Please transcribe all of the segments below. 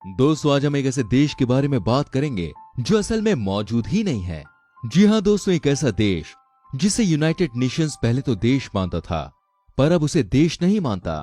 दोस्तों, आज हम एक ऐसे देश के बारे में बात करेंगे जो असल में मौजूद ही नहीं है। जी हाँ दोस्तों, एक ऐसा देश जिसे यूनाइटेड नेशंस पहले तो देश मानता था, पर अब उसे देश नहीं मानता।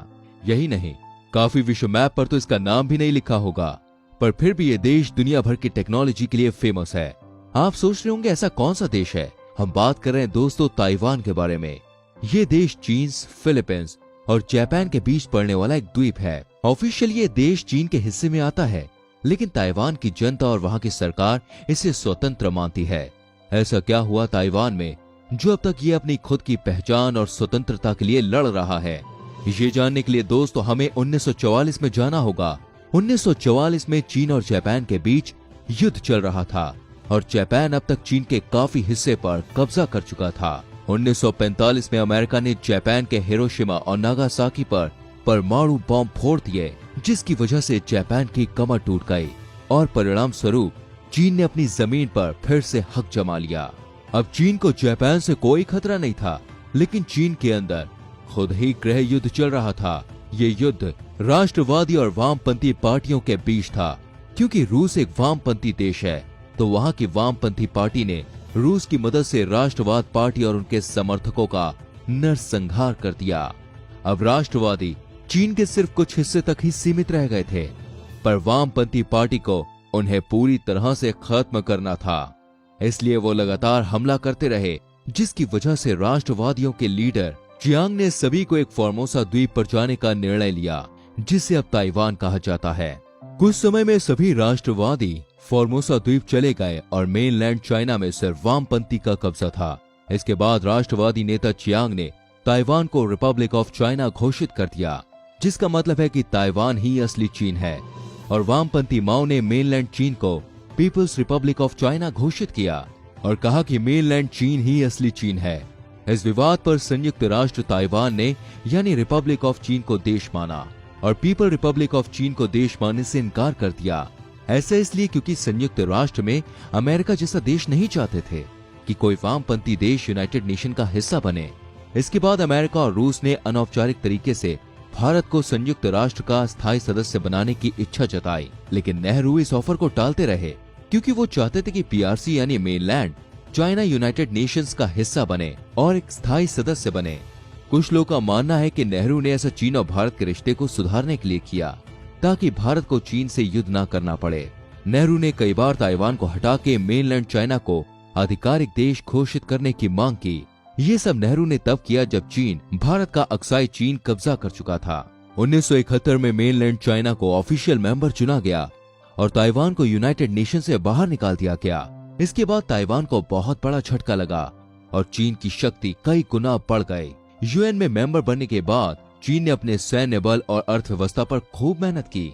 यही नहीं, काफी विश्व मैप पर तो इसका नाम भी नहीं लिखा होगा, पर फिर भी ये देश दुनिया भर की टेक्नोलॉजी के लिए फेमस है। आप सोच रहे होंगे ऐसा कौन सा देश है। हम बात कर रहे हैं दोस्तों ताइवान के बारे में। ये देश चीन, फिलीपींस और जापान के बीच पड़ने वाला एक द्वीप है। ऑफिशियली ये देश चीन के हिस्से में आता है, लेकिन ताइवान की जनता और वहां की सरकार इसे स्वतंत्र मानती है। ऐसा क्या हुआ ताइवान में जो अब तक ये अपनी खुद की पहचान और स्वतंत्रता के लिए लड़ रहा है? ये जानने के लिए दोस्तों हमें 1944 में जाना होगा। 1944 में चीन और जापान के बीच युद्ध चल रहा था और जापान अब तक चीन के काफी हिस्से पर कब्जा कर चुका था। 1945 में अमेरिका ने जापान के हिरोशिमा और नागासाकी पर परमाणु बम फोड़ दिए, जिसकी वजह से जापान की कमर टूट गई और परिणाम स्वरूप चीन ने अपनी जमीन पर फिर से हक जमा लिया। अब चीन को जापान से कोई खतरा नहीं था, लेकिन चीन के अंदर खुद ही गृह युद्ध चल रहा था। ये युद्ध राष्ट्रवादी और वामपंथी पार्टियों के बीच था। क्योंकि रूस एक वामपंथी देश है, तो वहां की वामपंथी पार्टी ने रूस की मदद से राष्ट्रवाद पार्टी और उनके समर्थकों का नरसंहार कर दिया। अब राष्ट्रवादी चीन के सिर्फ कुछ हिस्से तक ही सीमित रह गए थे, पर वामपंथी पार्टी को उन्हें पूरी तरह से खत्म करना था। इसलिए वो लगातार हमला करते रहे, जिसकी वजह से राष्ट्रवादियों के लीडर चियांग ने सभी को एक फॉर्मोसा द्वीप पर जाने का निर्णय लिया, जिसे अब ताइवान कहा जाता है। कुछ समय में सभी राष्ट्रवादी फॉर्मोसा द्वीप चले गए और मेनलैंड चाइना में सिर्फ वामपंथी का कब्जा था। इसके बाद राष्ट्रवादी नेता चियांग ने ताइवान को रिपब्लिक ऑफ चाइना घोषित कर दिया, जिसका मतलब है कि ताइवान ही असली चीन है। और वामपंथी माओ ने मेनलैंड चीन को पीपल्स रिपब्लिक ऑफ चाइना घोषित किया और कहा कि मेनलैंड चीन ही असली चीन है। इस विवाद पर संयुक्त राष्ट्र ताइवान ने यानी रिपब्लिक ऑफ चीन को देश माना और पीपल रिपब्लिक ऑफ चीन को देश मानने से इनकार कर दिया। ऐसा इसलिए क्योंकि संयुक्त राष्ट्र में अमेरिका जैसा देश नहीं चाहते थे कि कोई वामपंथी देश यूनाइटेड नेशन का हिस्सा बने। इसके बाद अमेरिका और रूस ने अनौपचारिक तरीके से भारत को संयुक्त राष्ट्र का स्थायी सदस्य बनाने की इच्छा जताई, लेकिन नेहरू इस ऑफर को टालते रहे क्योंकि वो चाहते थे कि पीआरसी यानी मेनलैंड चाइना यूनाइटेड नेशंस का हिस्सा बने और एक स्थायी सदस्य बने। कुछ लोगों का मानना है कि नेहरू ने ऐसा चीन और भारत के रिश्ते को सुधारने के लिए किया ताकि भारत को चीन से युद्ध न करना पड़े। नेहरू ने कई बार ताइवान को हटा के मेनलैंड चाइना को आधिकारिक देश घोषित करने की मांग की। ये सब नेहरू ने तब किया जब चीन भारत का अक्साई चीन कब्जा कर चुका था। 1971 में मेनलैंड चाइना को ऑफिशियल मेंबर चुना गया और ताइवान को यूनाइटेड नेशन से बाहर निकाल दिया गया। इसके बाद ताइवान को बहुत बड़ा झटका लगा और चीन की शक्ति कई गुना बढ़ गई। यूएन में मेंबर बनने के बाद चीन ने अपने सैन्य बल और अर्थव्यवस्था पर खूब मेहनत की।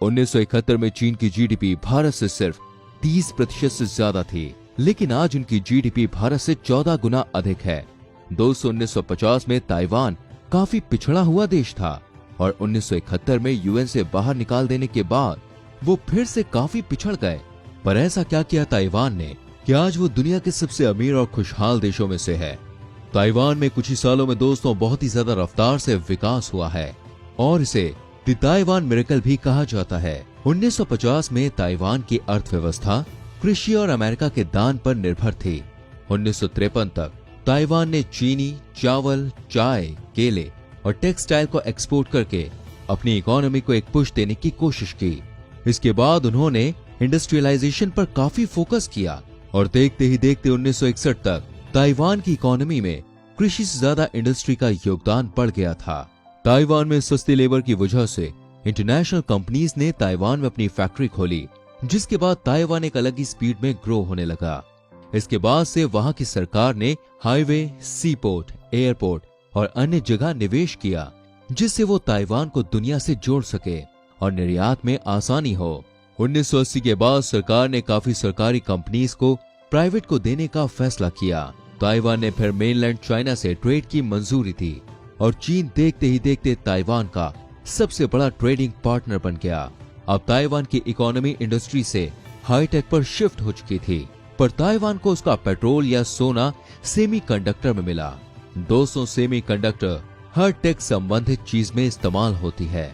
1971 में चीन की जीडीपी भारत से सिर्फ 30% से ज्यादा थी, लेकिन आज उनकी जीडीपी भारत से 14 गुना अधिक है। 1950 में ताइवान काफी पिछड़ा हुआ देश था और 1971 में यूएन से बाहर निकाल देने के बाद वो फिर से काफी पिछड़ गए। पर ऐसा क्या किया ताइवान ने कि आज वो दुनिया के सबसे अमीर और खुशहाल देशों में से है। ताइवान में कुछ ही सालों में दोस्तों बहुत ही ज्यादा रफ्तार से विकास हुआ है और इसे द ताइवान मिरेकल भी कहा जाता है। 1950 में ताइवान की अर्थव्यवस्था कृषि और अमेरिका के दान पर निर्भर थी। 1953 तक ताइवान ने चीनी, चावल, चाय, केले और टेक्सटाइल को एक्सपोर्ट करके अपनी इकोनॉमी को एक पुश देने की कोशिश की। इसके बाद उन्होंने इंडस्ट्रियलाइजेशन पर काफी फोकस किया और देखते ही देखते 1961 तक ताइवान की इकोनॉमी में कृषि से ज्यादा इंडस्ट्री का योगदान बढ़ गया था। ताइवान में सस्ती लेबर की वजह से इंटरनेशनल कंपनीज ने ताइवान में अपनी फैक्ट्री खोली, जिसके बाद ताइवान एक अलग ही स्पीड में ग्रो होने लगा। इसके बाद से वहां की सरकार ने हाईवे, सी पोर्ट, एयरपोर्ट और अन्य जगह निवेश किया, जिससे वो ताइवान को दुनिया से जोड़ सके और निर्यात में आसानी हो। 1980 के बाद सरकार ने काफी सरकारी कंपनीज को प्राइवेट को देने का फैसला किया। ताइवान ने फिर मेनलैंड चाइना से ट्रेड की मंजूरी दी और चीन देखते ही देखते ताइवान का सबसे बड़ा ट्रेडिंग पार्टनर बन गया। अब ताइवान की इकोनॉमी इंडस्ट्री से हाईटेक पर शिफ्ट हो चुकी थी, पर ताइवान को उसका पेट्रोल या सोना सेमीकंडक्टर में मिला। 200 सेमीकंडक्टर हर टेक संबंधित चीज में इस्तेमाल होती है,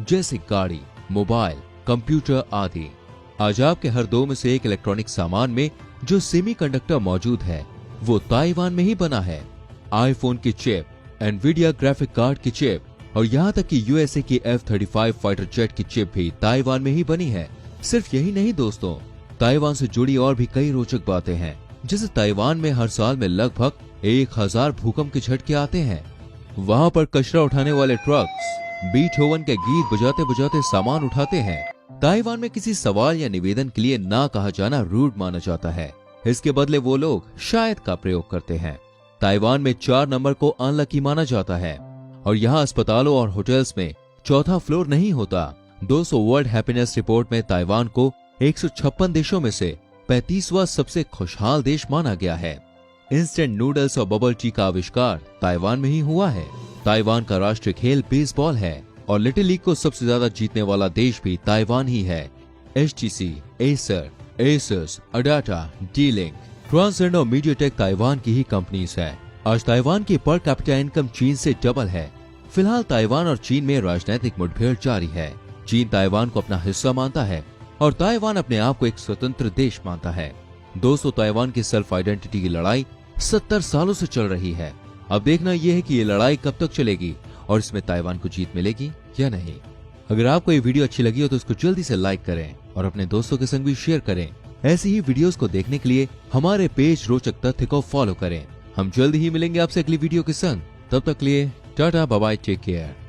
जैसे गाड़ी, मोबाइल, कंप्यूटर आदि। आज आपके हर दो में से एक इलेक्ट्रॉनिक सामान में जो सेमीकंडक्टर मौजूद है वो ताइवान में ही बना है। आईफोन की चिप, एनवीडिया ग्राफिक कार्ड की चिप और यहाँ तक कि यूएसए की F-35 फाइटर जेट की चिप भी ताइवान में ही बनी है। सिर्फ यही नहीं दोस्तों, ताइवान से जुड़ी और भी कई रोचक बातें हैं। जैसे ताइवान में हर साल में लगभग 1000 भूकंप के झटके आते हैं। वहाँ पर कचरा उठाने वाले ट्रक्स बीथोवन के गीत बजाते बजाते सामान उठाते हैं। ताइवान में किसी सवाल या निवेदन के लिए ना कहा जाना रूड माना जाता है। इसके बदले वो लोग शायद का प्रयोग करते हैं। ताइवान में 4 नंबर को अनलकी माना जाता है और यहाँ अस्पतालों और होटल्स में चौथा फ्लोर नहीं होता। 200 वर्ल्ड हैप्पीनेस रिपोर्ट में ताइवान को 156 देशों में से 35वां सबसे खुशहाल देश माना गया है। इंस्टेंट नूडल्स और बबल टी का आविष्कार ताइवान में ही हुआ है। ताइवान का राष्ट्रीय खेल बेसबॉल है और लिटिल लीग को सबसे ज्यादा जीतने वाला देश भी ताइवान ही है। HTC, Acer, Asus, ADATA, D-Link, Transcend और मीडियाटेक ताइवान की ही कंपनीज है। आज ताइवान की पर कैपिटा इनकम चीन से डबल है। फिलहाल ताइवान और चीन में राजनीतिक मुठभेड़ जारी है। चीन ताइवान को अपना हिस्सा मानता है और ताइवान अपने आप को एक स्वतंत्र देश मानता है। दोस्तों, ताइवान की सेल्फ आइडेंटिटी की लड़ाई 70 सालों से चल रही है। अब देखना यह है कि ये लड़ाई कब तक चलेगी और इसमें ताइवान को जीत मिलेगी या नहीं। अगर आपको ये वीडियो अच्छी लगी हो तो इसको जल्दी से लाइक करें और अपने दोस्तों के संग भी शेयर करें। ऐसी ही वीडियोस को देखने के लिए हमारे पेज रोचक तथ्य को फॉलो करें। हम जल्द ही मिलेंगे आपसे अगली वीडियो के संग। तब तक लिए tata bye bye, take care.